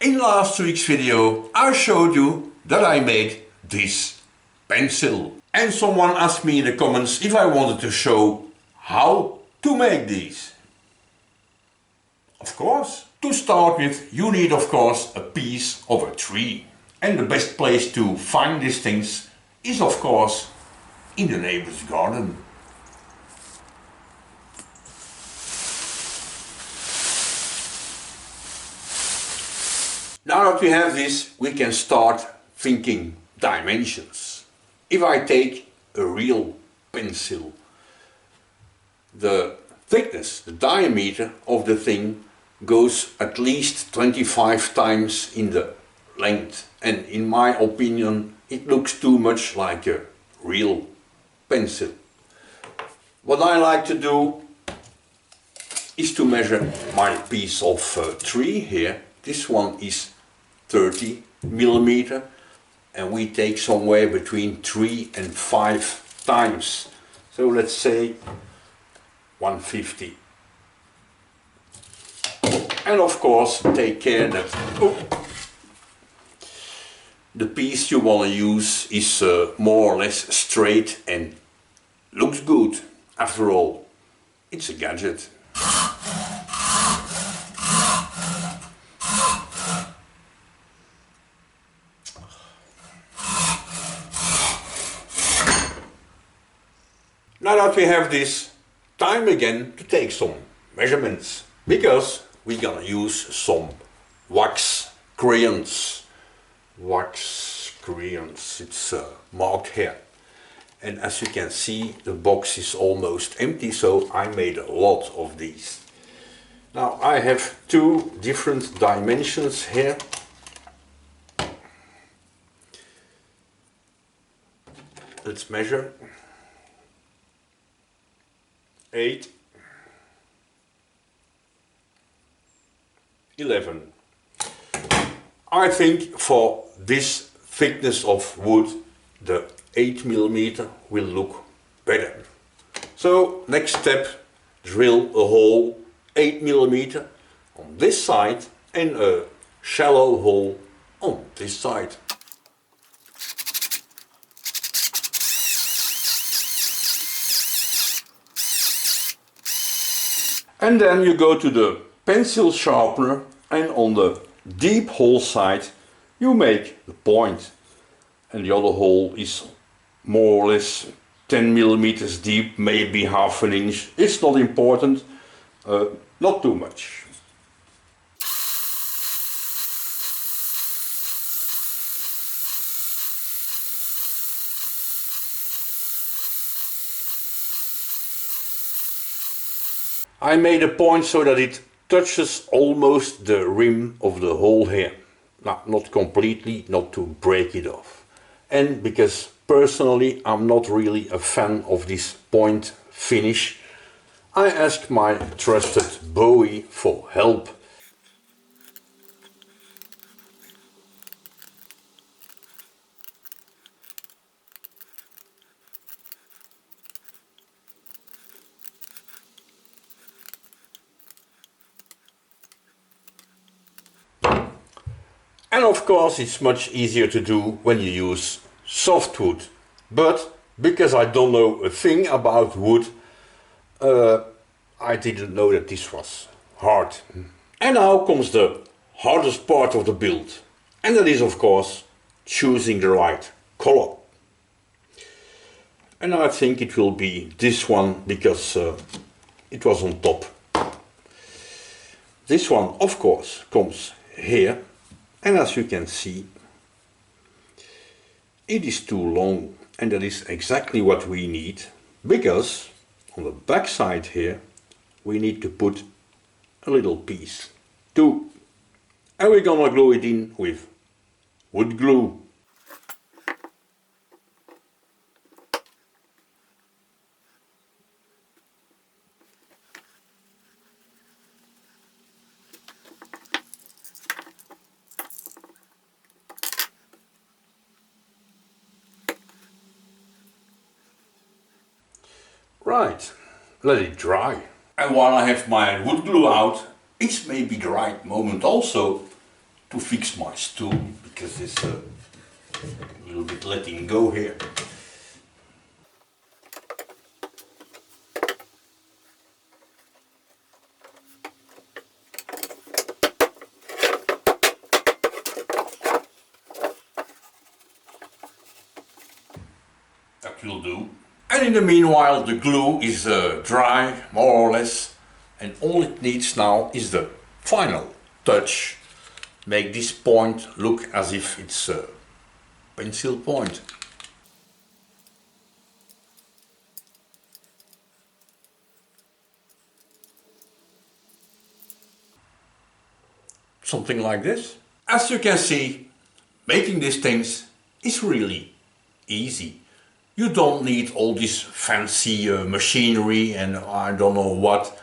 In last week's video I showed you that I made this pencil. And someone asked me in the comments if I wanted to show how to make these. Of course. To start with, you need of course a piece of a tree. And the best place to find these things is of course in the neighbor's garden. Now that we have this, we can start thinking dimensions. If I take a real pencil, the thickness, the diameter of the thing goes at least 25 times in the length. And in my opinion, it looks too much like a real pencil. What I like to do is to measure my piece of tree here. This one is 30 millimeter and we take somewhere between 3 and 5 times. So let's say 150. And of course take care that the piece you want to use is more or less straight and looks good. After all, it's a gadget. Now that we have this, time again to take some measurements, because we're gonna use some wax crayons. Wax crayons, it's marked here. And as you can see, the box is almost empty, so I made a lot of these. Now I have two different dimensions here. Let's measure. 8, 11. I think for this thickness of wood, the 8 millimeter will look better. So next step, drill a hole 8 millimeter on this side and a shallow hole on this side. And then you go to the pencil sharpener and on the deep hole side you make the point. And the other hole is more or less 10 millimeters deep, maybe half an inch. It's not important, not too much. I made a point so that it touches almost the rim of the hole here. Now, not completely, not to break it off. And because personally I'm not really a fan of this point finish, I asked my trusted Bowie for help. And of course it's much easier to do when you use softwood. But because I don't know a thing about wood, I didn't know that this was hard. And now comes the hardest part of the build. And that is of course choosing the right color. And I think it will be this one because it was on top. This one of course comes here. And as you can see, it is too long, and that is exactly what we need, because on the back side here we need to put a little piece too. And we're gonna glue it in with wood glue. Right, let it dry. And while I have my wood glue out, it's maybe the right moment also to fix my stool because it's a little bit letting go here. That will do. And in the meanwhile the glue is dry, more or less, and all it needs now is the final touch. Make this point look as if it's a pencil point. Something like this. As you can see, making these things is really easy. You don't need all this fancy machinery and I don't know what.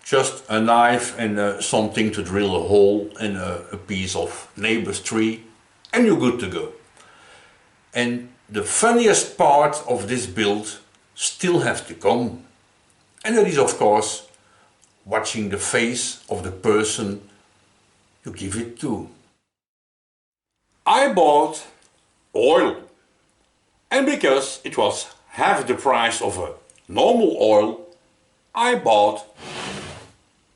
Just a knife and something to drill a hole and a piece of neighbor's tree and you're good to go. And the funniest part of this build still has to come. And that is of course watching the face of the person you give it to. I bought oil. And because it was half the price of a normal oil, I bought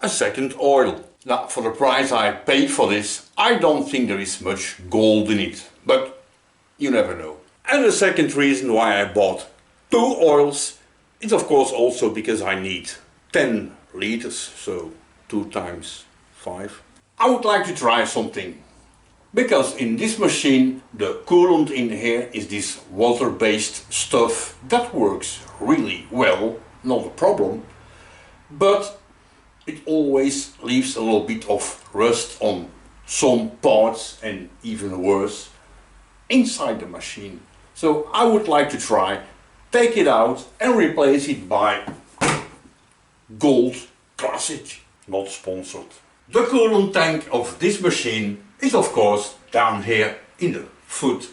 a second oil. Now, for the price I paid for this, I don't think there is much gold in it, but you never know. And the second reason why I bought two oils is of course also because I need 10 liters, so 2 times 5. I would like to try something, because in this machine the coolant in here is this water-based stuff that works really well, not a problem, but it always leaves a little bit of rust on some parts and even worse inside the machine. So I would like to try, take it out and replace it by Gold Classic, not sponsored. The coolant tank of this machine is of course down here in the foot,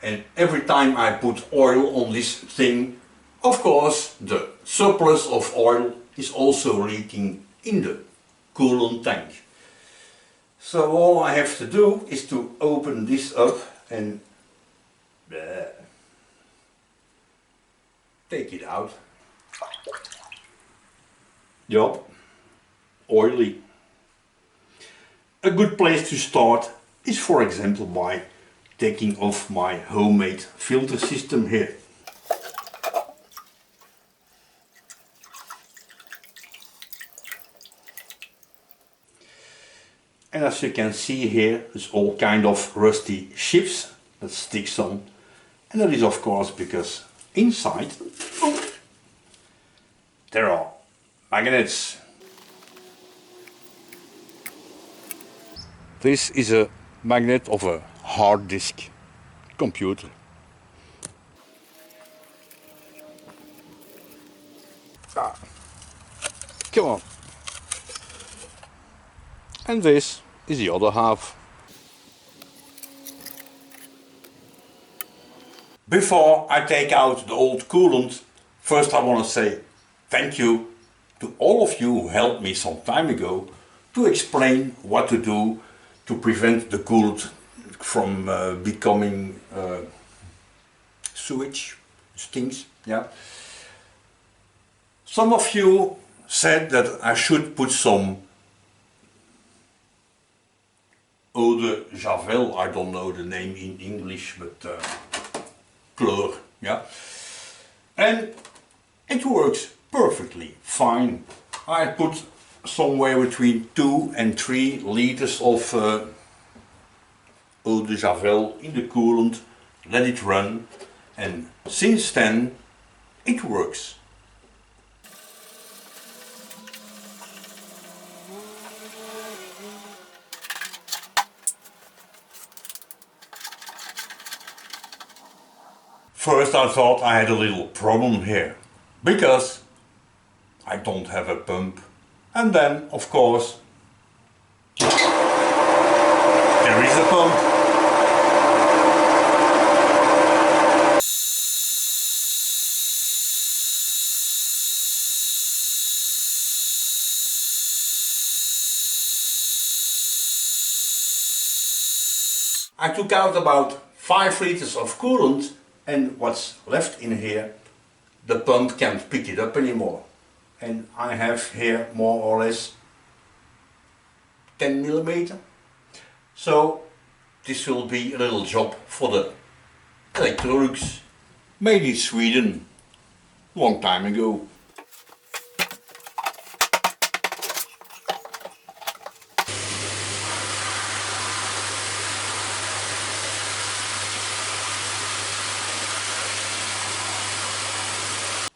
and every time I put oil on this thing, of course the surplus of oil is also leaking in the coolant tank. So all I have to do is to open this up and take it out. Yup, oily. A good place to start is, for example, by taking off my homemade filter system here. And as you can see here, there's all kind of rusty chips that sticks on, and that is of course because inside there are magnets. This is a magnet of a hard disk computer. Come on. And this is the other half. Before I take out the old coolant, first I want to say thank you to all of you who helped me some time ago to explain what to do to prevent the coolant from becoming sewage, stinks, yeah. Some of you said that I should put some eau de javel, I don't know the name in English, but kleur, yeah. And it works perfectly fine. I put somewhere between 2 and 3 liters of eau de javel in the coolant, let it run, and since then it works. First I thought I had a little problem here, because I don't have a pump. And then, of course, there is a pump. I took out about 5 liters of coolant, and what's left in here, the pump can't pick it up anymore. And I have here more or less 10 millimeter. So this will be a little job for the Electrolux, made in Sweden, long time ago.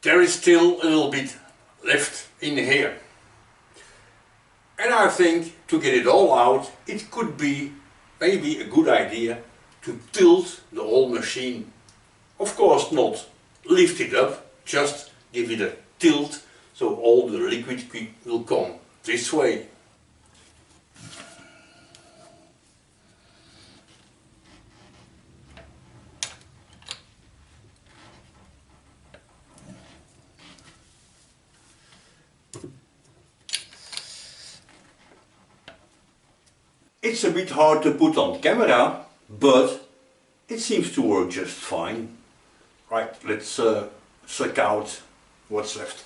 There is still a little bit left in here. And I think to get it all out, it could be maybe a good idea to tilt the whole machine. Of course not lift it up, just give it a tilt so all the liquid will come this way. It's a bit hard to put on camera, but it seems to work just fine. Right, let's suck out what's left.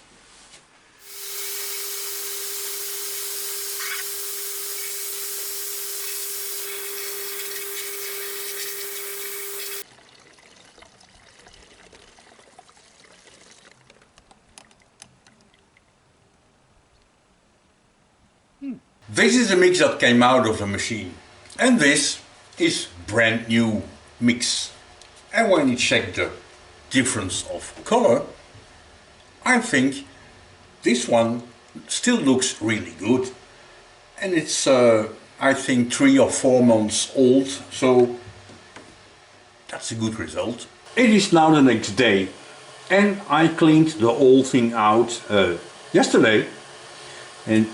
This is the mix that came out of the machine, and this is brand new mix. And when you check the difference of color, I think this one still looks really good. And it's I think 3 or 4 months old, so that's a good result. It is now the next day, and I cleaned the whole thing out yesterday, and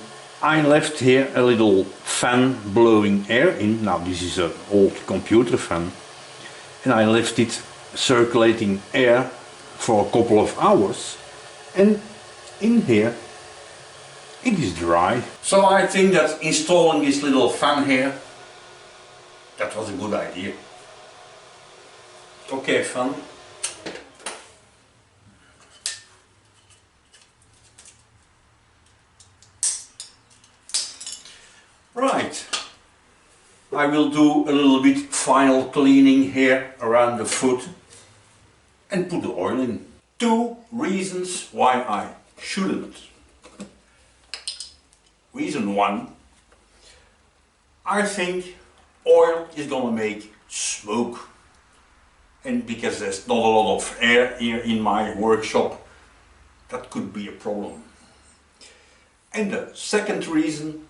I left here a little fan blowing air in. Now this is an old computer fan, and I left it circulating air for a couple of hours, and in here it is dry. So I think that installing this little fan here, that was a good idea. Okay, fan. Right, I will do a little bit final cleaning here around the foot and put the oil in. 2 reasons why I shouldn't. Reason 1, I think oil is gonna make smoke, and because there's not a lot of air here in my workshop, that could be a problem. And the second reason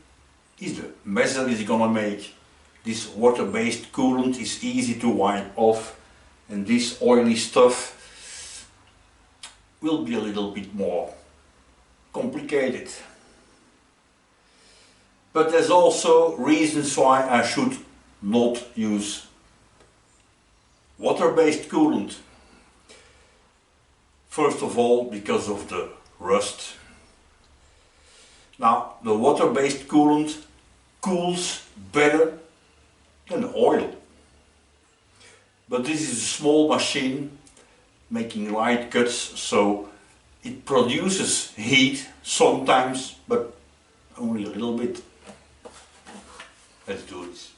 is the mess that it's gonna make. This water-based coolant is easy to wipe off, and this oily stuff will be a little bit more complicated. But there's also reasons why I should not use water-based coolant. First of all, because of the rust. Now, the water-based coolant cools better than the oil. But this is a small machine making light cuts, so it produces heat sometimes, but only a little bit. Let's do this.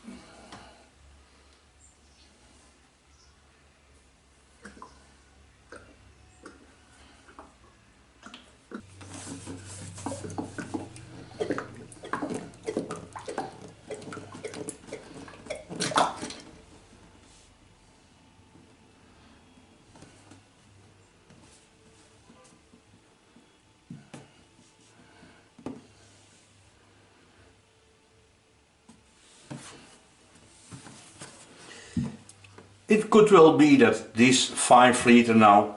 It could well be that this 5 liter now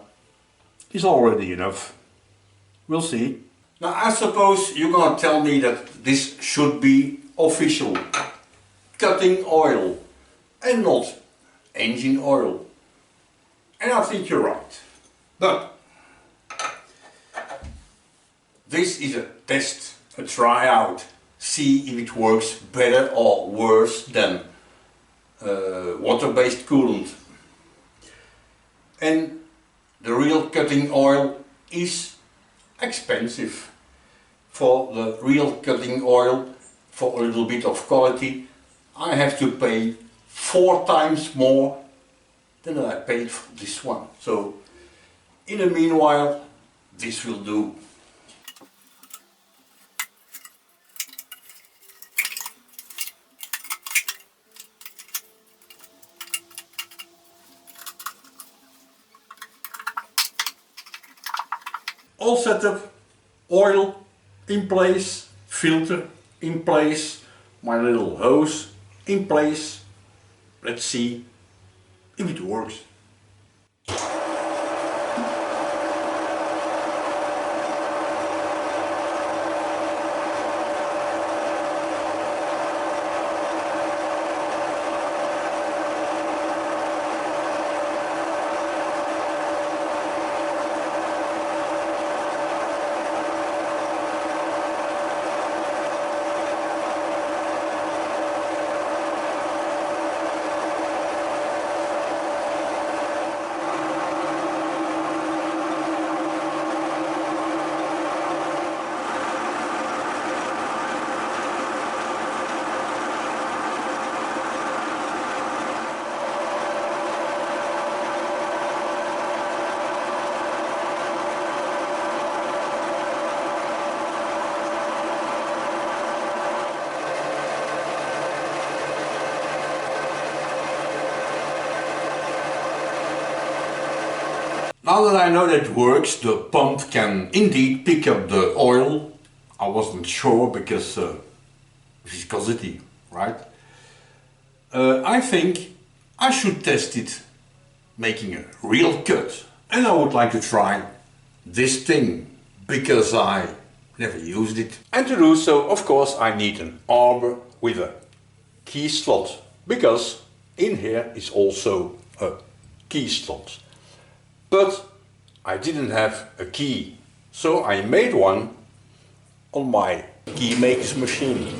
is already enough. We'll see. Now I suppose you're gonna tell me that this should be official cutting oil and not engine oil. And I think you're right. But this is a test, a tryout. See if it works better or worse than water-based coolant. And the real cutting oil is expensive. For the real cutting oil, for a little bit of quality, I have to pay 4 times more than I paid for this one. So in the meanwhile, this will do. All set up, oil in place, filter in place, my little hose in place. Let's see if it works. Now that I know that it works, the pump can indeed pick up the oil. I wasn't sure because viscosity, right? I think I should test it making a real cut. And I would like to try this thing because I never used it. And to do so, of course, I need an arbor with a key slot, because in here is also a key slot. But I didn't have a key, so I made one on my key maker's machine.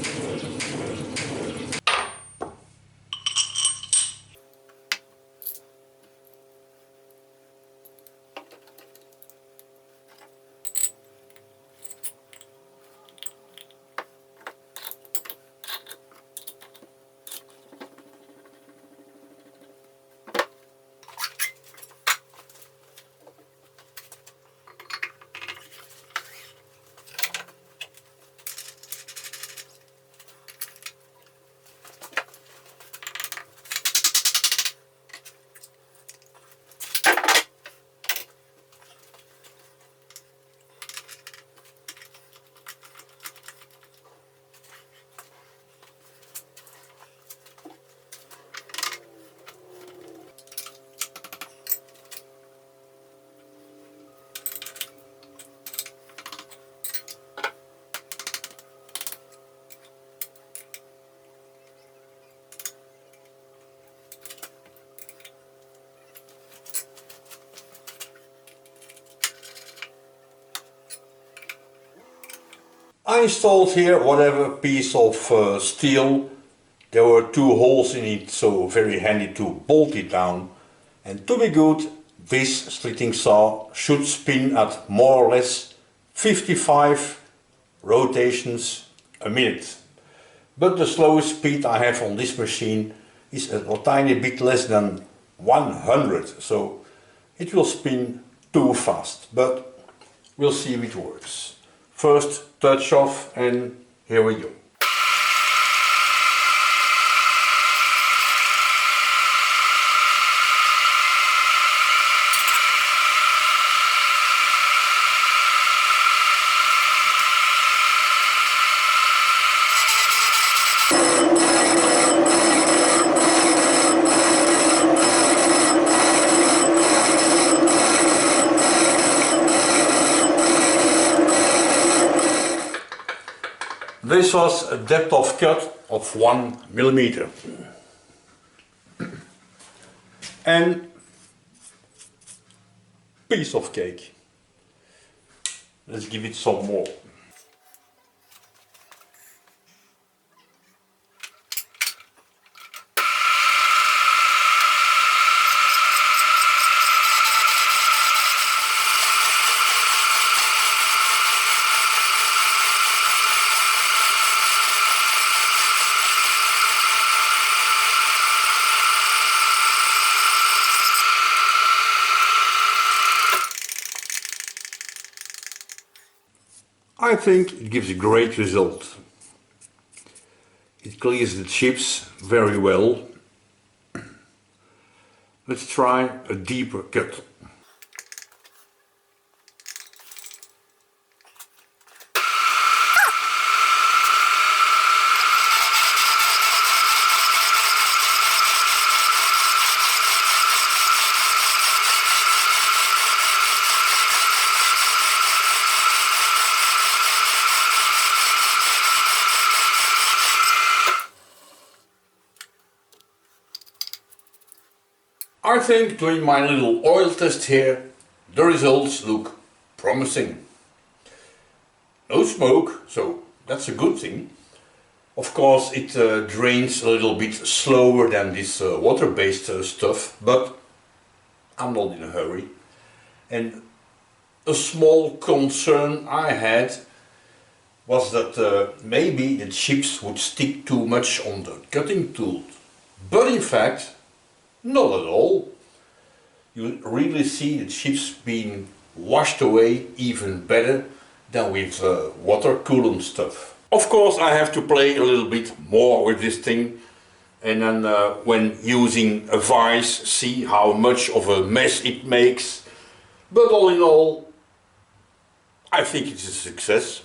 I installed here whatever piece of steel. There were 2 holes in it, so very handy to bolt it down. And to be good, this slitting saw should spin at more or less 55 rotations a minute. But the slowest speed I have on this machine is a tiny bit less than 100, so it will spin too fast, but we'll see if it works. First touch off, and here we go. This was a depth of cut of 1 millimeter. And piece of cake. Let's give it some more. I think it gives a great result. It clears the chips very well. Let's try a deeper cut. I think doing my little oil test here, the results look promising. No smoke, so that's a good thing. Of course it drains a little bit slower than this water-based stuff, but I'm not in a hurry. And a small concern I had was that maybe the chips would stick too much on the cutting tool. But in fact, not at all. You really see the chips being washed away even better than with water coolant stuff. Of course I have to play a little bit more with this thing, and then when using a vise see how much of a mess it makes. But all in all, I think it's a success.